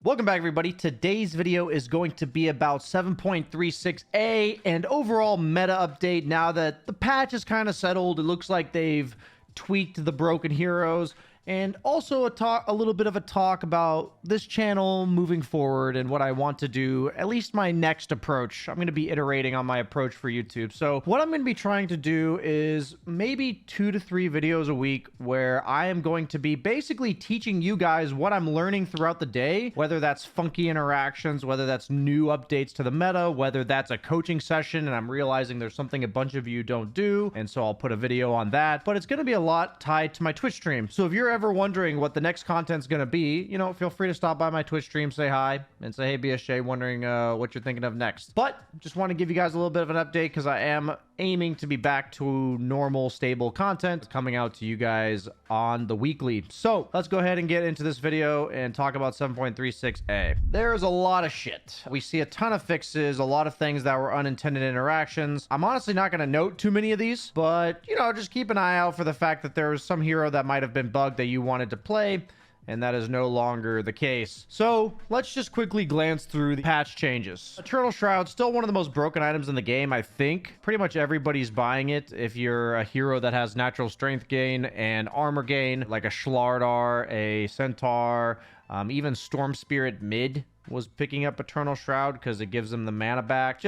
Welcome back, everybody. Today's video is going to be about 7.36a and overall meta update. Now that the patch is kind of settled, it looks like they've tweaked the broken heroes, and also a little bit of a talk about this channel moving forward and what I want to do, at least my next approach. I'm going to be iterating on my approach for YouTube. So what I'm going to be trying to do is maybe 2 to 3 videos a week where I am going to be basically teaching you guys what I'm learning throughout the day, whether that's funky interactions, whether that's new updates to the meta, whether that's a coaching session and I'm realizing there's something a bunch of you don't do, and so I'll put a video on that. But it's going to be a lot tied to my Twitch stream. So if you're ever wondering what the next content's going to be, feel free to stop by my Twitch stream, say hi, and say, hey, BSJ, wondering what you're thinking of next. But just want to give you guys a little bit of an update because I am aiming to be back to normal, stable content coming out to you guys on the weekly. So let's go ahead and get into this video and talk about 7.36a. There's a lot of shit. We see a ton of fixes, a lot of things that were unintended interactions. I'm honestly not going to note too many of these, but, just keep an eye out for the fact that there was some hero that might have been bugged that you wanted to play, and that is no longer the case. So let's just quickly glance through the patch changes. Eternal Shroud, still one of the most broken items in the game, I think. Pretty much everybody's buying it if you're a hero that has natural strength gain and armor gain, like a Shlardar, a Centaur, even Storm Spirit mid was picking up Eternal Shroud because it gives them the mana back.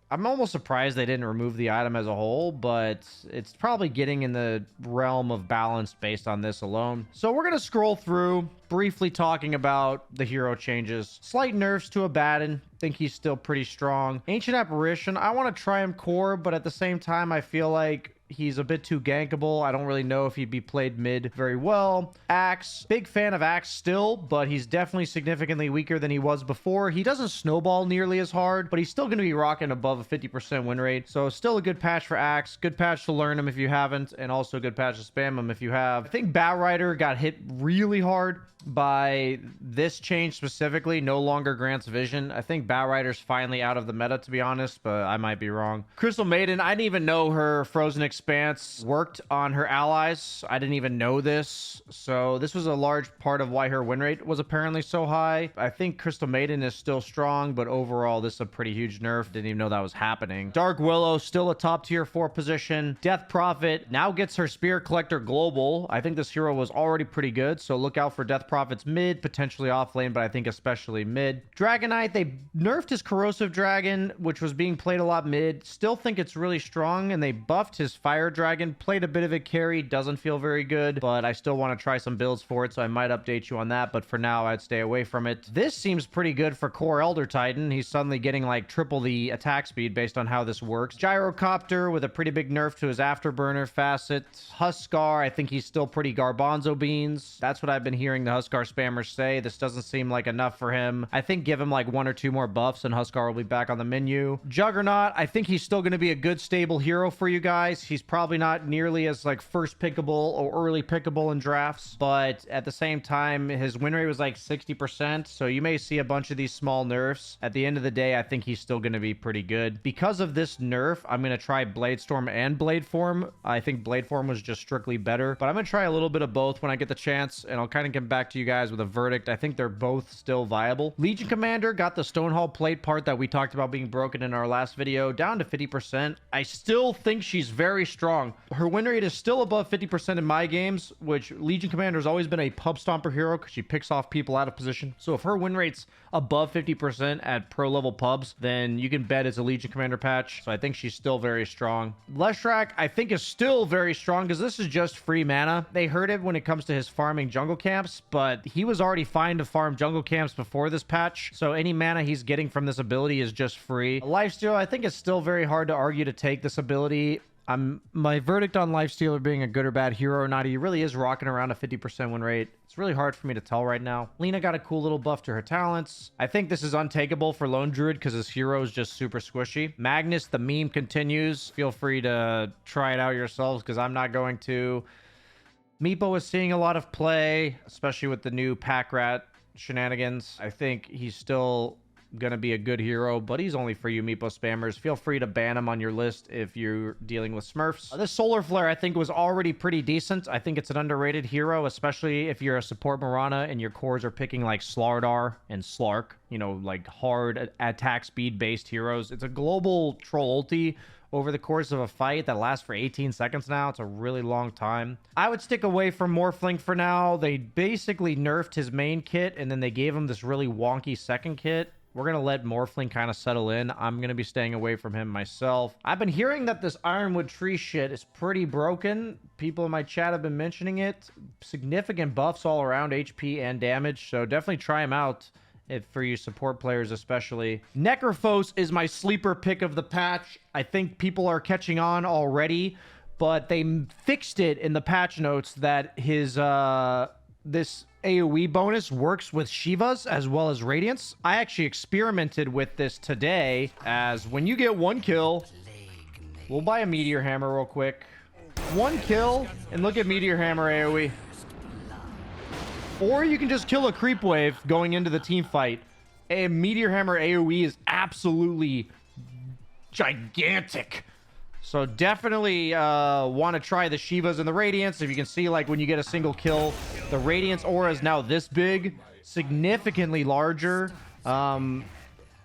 I'm almost surprised they didn't remove the item as a whole, but it's probably getting in the realm of balance based on this alone. So we're going to scroll through, briefly talking about the hero changes. Slight nerfs to Abaddon. Think he's still pretty strong. Ancient Apparition, I want to try him core, but at the same time, I feel like he's a bit too gankable. I don't really know if he'd be played mid very well. Axe, big fan of Axe still, but he's definitely significantly weaker than he was before. He doesn't snowball nearly as hard, but he's still going to be rocking above a 50% win rate. So still a good patch for Axe. Good patch to learn him if you haven't, and also a good patch to spam him if you have. I think Batrider got hit really hard by this change specifically. No longer grants vision. I think Batrider's finally out of the meta, to be honest, but I might be wrong. Crystal Maiden, I didn't even know her Frozen Expanse worked on her allies. I didn't even know this. So this was a large part of why her win rate was apparently so high. I think Crystal Maiden is still strong, but overall this is a pretty huge nerf. Didn't even know that was happening. Dark Willow, still a top tier 4 position. Death Prophet now gets her Spear Collector global. I think this hero was already pretty good, so look out for Death Prophet's mid, potentially off lane, but I think especially mid. Dragonite, they nerfed his Corrosive Dragon, which was being played a lot mid. Still think it's really strong, and they buffed his Fire Dragon. Played a bit of it carry, doesn't feel very good, but I still want to try some builds for it, so I might update you on that, but for now, I'd stay away from it. This seems pretty good for core Elder Titan. He's suddenly getting like triple the attack speed based on how this works. Gyrocopter with a pretty big nerf to his Afterburner facet. Huskar, I think he's still pretty garbanzo beans. That's what I've been hearing the Huskar spammers say. This doesn't seem like enough for him. I think give him like 1 or 2 more buffs and Huskar will be back on the menu. Juggernaut, I think he's still going to be a good stable hero for you guys. He's probably not nearly as like first pickable or early pickable in drafts, but at the same time, his win rate was like 60%, so you may see a bunch of these small nerfs. At the end of the day, I think he's still going to be pretty good. Because of this nerf, I'm going to try Bladestorm and Bladeform. I think Bladeform was just strictly better, but I'm going to try a little bit of both when I get the chance, and I'll kind of get back to you guys with a verdict. I think they're both still viable. Legion Commander got the Stonehall plate part that we talked about being broken in our last video down to 50%. I still think she's very strong. Her win rate is still above 50% in my games, which Legion Commander has always been a pub stomper hero because she picks off people out of position. So if her win rate's above 50% at pro level pubs, then you can bet it's a Legion Commander patch. So I think she's still very strong. Leshrac, I think, is still very strong because this is just free mana. They hurt it when it comes to his farming jungle camps, but he was already fine to farm jungle camps before this patch. So any mana he's getting from this ability is just free. Lifesteal, I think it's still very hard to argue to take this ability. My verdict on Lifestealer being a good or bad hero or not, he really is rocking around a 50% win rate. It's really hard for me to tell right now. Lena got a cool little buff to her talents. I think this is untakeable for Lone Druid because his hero is just super squishy. Magnus, the meme continues. Feel free to try it out yourselves because I'm not going to. Meepo is seeing a lot of play, especially with the new pack rat shenanigans. I think he's still gonna be a good hero, but he's only for you Meepo spammers. Feel free to ban him on your list if you're dealing with Smurfs. This Solar Flare, I think, was already pretty decent. I think it's an underrated hero, especially if you're a support Mirana and your cores are picking like Slardar and Slark, you know, like hard attack speed based heroes. It's a global troll ulti over the course of a fight that lasts for 18 seconds now. It's a really long time. I would stick away from Morphling for now. They basically nerfed his main kit, and then they gave him this really wonky second kit. We're going to let Morphling kind of settle in. I'm going to be staying away from him myself. I've been hearing that this Ironwood tree shit is pretty broken. People in my chat have been mentioning it. Significant buffs all around HP and damage, so definitely try him out. For you support players especially. Necrophos is my sleeper pick of the patch. I think people are catching on already, but they fixed it in the patch notes that his this AoE bonus works with Shivas as well as Radiance. I actually experimented with this today, as when you get one kill, we'll buy a Meteor Hammer real quick. One kill, and look at Meteor Hammer AoE. Or you can just kill a creep wave going into the team fight. A Meteor Hammer AoE is absolutely gigantic. So definitely want to try the Shivas and the Radiance. If you can see, like, when you get a single kill, the Radiance aura is now this big, significantly larger. The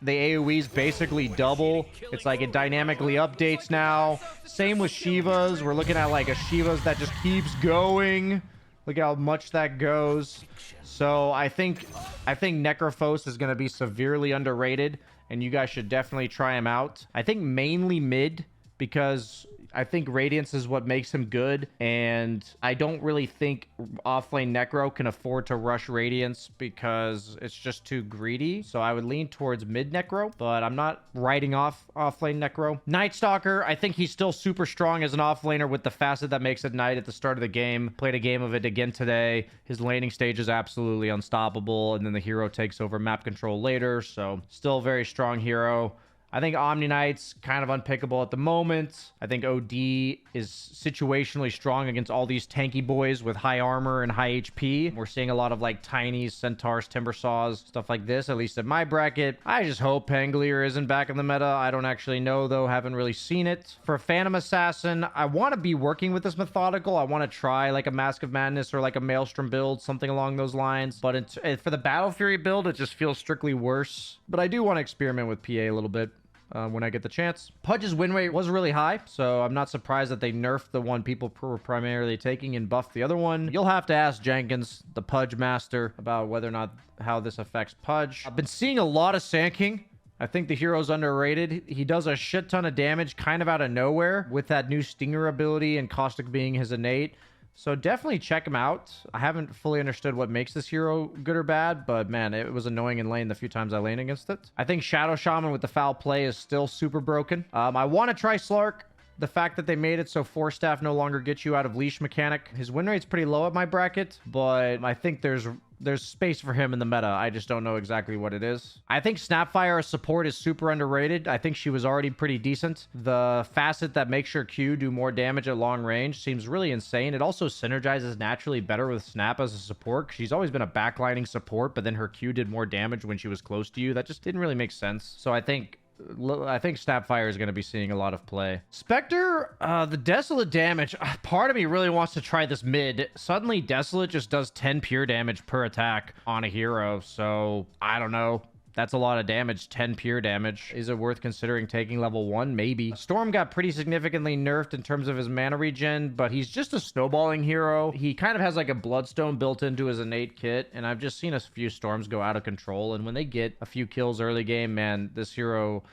AoE is basically double. It's like it dynamically updates now. Same with Shivas. We're looking at like a Shivas that just keeps going. Look at how much that goes. So I think Necrophos is going to be severely underrated, and you guys should definitely try him out. I think mainly mid, because I think Radiance is what makes him good, and I don't really think offlane Necro can afford to rush Radiance because it's just too greedy. So I would lean towards mid Necro, but I'm not writing off offlane Necro. Night Stalker, I think he's still super strong as an offlaner with the facet that makes it night at the start of the game. Played a game of it again today. His laning stage is absolutely unstoppable, and then the hero takes over map control later, so still a very strong hero. I think Omni Knight's kind of unpickable at the moment. I think OD is situationally strong against all these tanky boys with high armor and high HP. We're seeing a lot of like Tinies, Centaurs, Timbersaws, stuff like this, at least in my bracket. I just hope Pangolier isn't back in the meta. I don't actually know, though. Haven't really seen it. For Phantom Assassin, I want to be working with this Methodical. I want to try like a Mask of Madness or like a Maelstrom build, something along those lines. But for the Battle Fury build, it just feels strictly worse. But I do want to experiment with PA a little bit. When I get the chance. Pudge's win rate was really high, so I'm not surprised that they nerfed the one people were primarily taking and buffed the other one. You'll have to ask Jenkins, the Pudge master, about whether or not how this affects Pudge. I've been seeing a lot of Sand King. I think the hero's underrated. He does a shit ton of damage kind of out of nowhere with that new Stinger ability and Caustic being his innate. So definitely check him out. I haven't fully understood what makes this hero good or bad, but man, it was annoying in lane the few times I lane against it. I think Shadow Shaman with the foul play is still super broken. I want to try Slark. The fact that they made it so Force Staff no longer gets you out of leash mechanic. His win rate's pretty low at my bracket, but I think there's space for him in the meta. I just don't know exactly what it is. I think Snapfire as support is super underrated. I think she was already pretty decent. The facet that makes her Q do more damage at long range seems really insane. It also synergizes naturally better with Snap as a support. She's always been a backlining support, but then her Q did more damage when she was close to you. That just didn't really make sense. So I think Snapfire is going to be seeing a lot of play. Spectre, the Desolate damage. Part of me really wants to try this mid. Suddenly, Desolate just does 10 pure damage per attack on a hero. So, I don't know. That's a lot of damage, 10 pure damage. Is it worth considering taking level 1? Maybe. Storm got pretty significantly nerfed in terms of his mana regen, but he's just a snowballing hero. He kind of has like a Bloodstone built into his innate kit, and I've just seen a few Storms go out of control, and when they get a few kills early game, man, this hero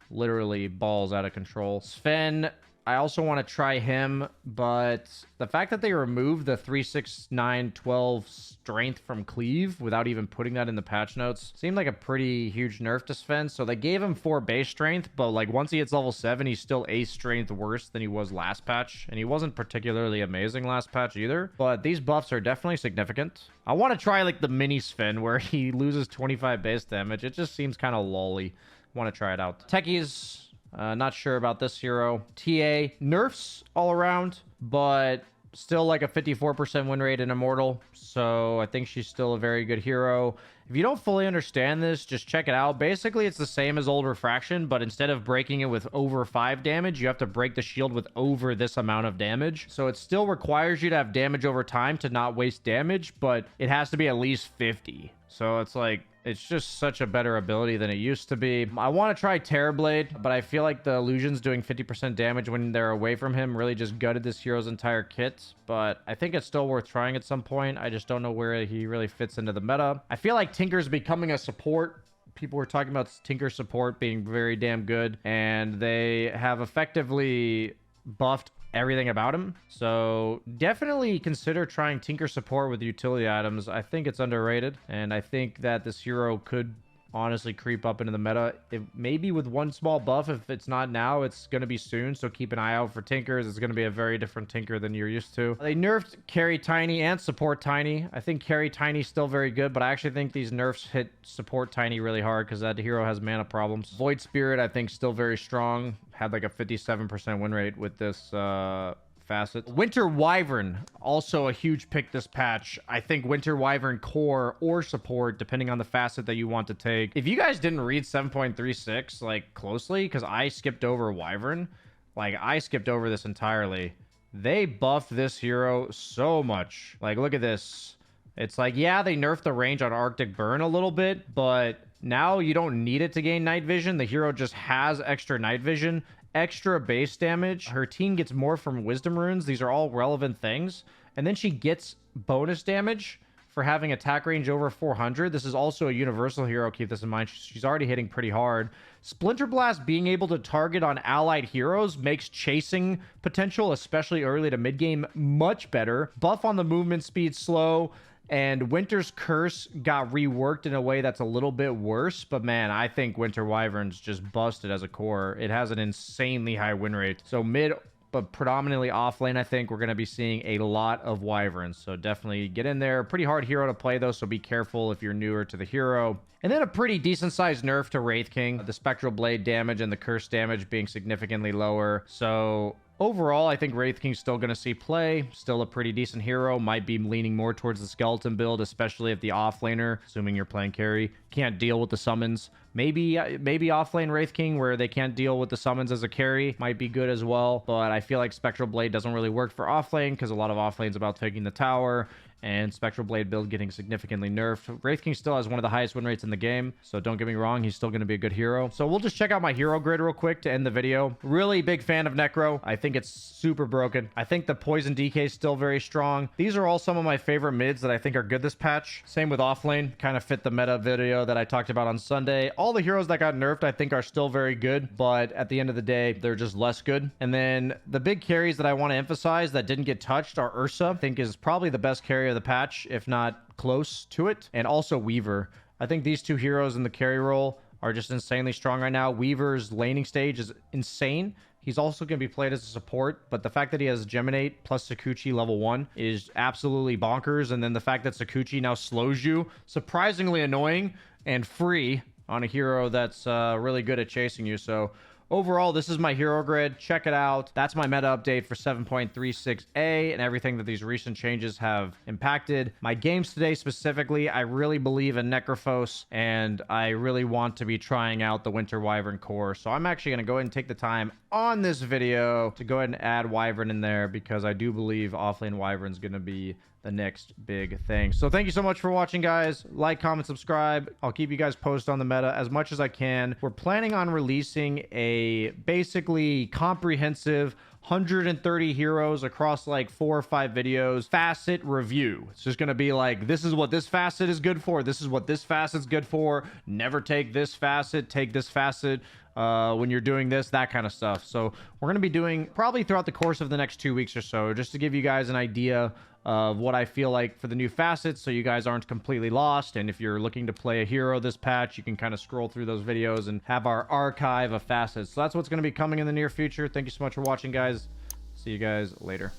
literally balls out of control. Sven, I also want to try him, but the fact that they removed the 3, 6, 9, 12 strength from Cleave without even putting that in the patch notes seemed like a pretty huge nerf to Sven. So they gave him 4 base strength, but like once he hits level 7, he's still a strength worse than he was last patch. And he wasn't particularly amazing last patch either, but these buffs are definitely significant. I want to try like the mini Sven where he loses 25 base damage. It just seems kind of lolly. Want to try it out. Techies, not sure about this hero. TA, nerfs all around, but Still like a 54% win rate in Immortal, so I think she's still a very good hero. If you don't fully understand this, just check it out. Basically, it's the same as old Refraction, but instead of breaking it with over 5 damage, you have to break the shield with over this amount of damage. So it still requires you to have damage over time to not waste damage, but it has to be at least 50. So it's like, it's just such a better ability than it used to be. I want to try Terrorblade, but I feel like the illusions doing 50% damage when they're away from him really just gutted this hero's entire kit. But I think it's still worth trying at some point. I just don't know where he really fits into the meta. I feel like Tinker's becoming a support. People were talking about Tinker support being very damn good, and they have effectively buffed everything about him. So definitely consider trying Tinker support with utility items. I think it's underrated, and I think that this hero could honestly creep up into the meta. Maybe with one small buff. If it's not now, it's going to be soon, so keep an eye out for Tinkers. It's going to be a very different Tinker than you're used to. They nerfed Carry Tiny and Support Tiny. I think Carry Tiny is still very good, but I actually think these nerfs hit Support Tiny really hard because that hero has mana problems. Void Spirit, I think, still very strong. Had like a 57% win rate with this facet. Winter Wyvern, also a huge pick this patch. I think Winter Wyvern core or support, depending on the facet that you want to take. If you guys didn't read 7.36 like closely, because I skipped over Wyvern, like I skipped over this entirely. They buffed this hero so much. Like, look at this. It's like, yeah, they nerfed the range on Arctic Burn a little bit, but now you don't need it to gain night vision. The hero just has extra night vision, extra base damage. Her team gets more from wisdom runes. These are all relevant things. And then she gets bonus damage for having attack range over 400. This is also a universal hero. Keep this in mind. She's already hitting pretty hard. Splinter Blast being able to target on allied heroes makes chasing potential, especially early to mid game, much better. Buff on the movement speed slow. And Winter's Curse got reworked in a way that's a little bit worse. But man, I think Winter Wyvern's just busted as a core. It has an insanely high win rate. So mid, but predominantly off lane, I think we're going to be seeing a lot of Wyverns. So definitely get in there. Pretty hard hero to play though, so be careful if you're newer to the hero. And then a pretty decent sized nerf to Wraith King. The Spectral Blade damage and the Curse damage being significantly lower. So overall, I think Wraith King's still going to see play. Still a pretty decent hero. Might be leaning more towards the skeleton build, especially if the offlaner, assuming you're playing carry, can't deal with the summons. Maybe offlane Wraith King, where they can't deal with the summons as a carry, might be good as well. But I feel like Spectral Blade doesn't really work for offlane because a lot of offlane's about taking the tower. And Spectral Blade build getting significantly nerfed. Wraith King still has one of the highest win rates in the game, so don't get me wrong, he's still going to be a good hero. So we'll just check out my hero grid real quick to end the video. Really big fan of Necro. I think it's super broken. I think the Poison DK is still very strong. These are all some of my favorite mids that I think are good this patch. Same with offlane, kind of fit the meta video that I talked about on Sunday. All the heroes that got nerfed I think are still very good, but at the end of the day, they're just less good. And then the big carries that I want to emphasize that didn't get touched are Ursa. I think is probably the best carry of the patch, if not close to it, and also Weaver. I think these two heroes in the carry role are just insanely strong right now. Weaver's laning stage is insane. He's also going to be played as a support, but the fact that he has Geminate plus Sakuchi level 1 is absolutely bonkers. And then the fact that Sakuchi now slows you, surprisingly annoying and free on a hero that's really good at chasing you. So overall, this is my hero grid. Check it out. That's my meta update for 7.36A and everything that these recent changes have impacted. My games today specifically, I really believe in Necrophos, and I really want to be trying out the Winter Wyvern core. So I'm actually going to go ahead and take the time on this video to go ahead and add Wyvern in there, because I do believe offlane Wyvern's going to be the next big thing. So thank you so much for watching, guys. Like, comment, subscribe. I'll keep you guys posted on the meta as much as I can. We're planning on releasing a basically comprehensive 130 heroes across like 4 or 5 videos facet review. It's just going to be like, this is what this facet is good for. This is what this facet's good for. Never take this facet. Take this facet when you're doing this, that kind of stuff. So we're going to be doing probably throughout the course of the next 2 weeks or so, just to give you guys an idea of what I feel like for the new facets, so you guys aren't completely lost. And if you're looking to play a hero this patch, you can kind of scroll through those videos and have our archive of facets. So that's what's going to be coming in the near future. Thank you so much for watching, guys. See you guys later.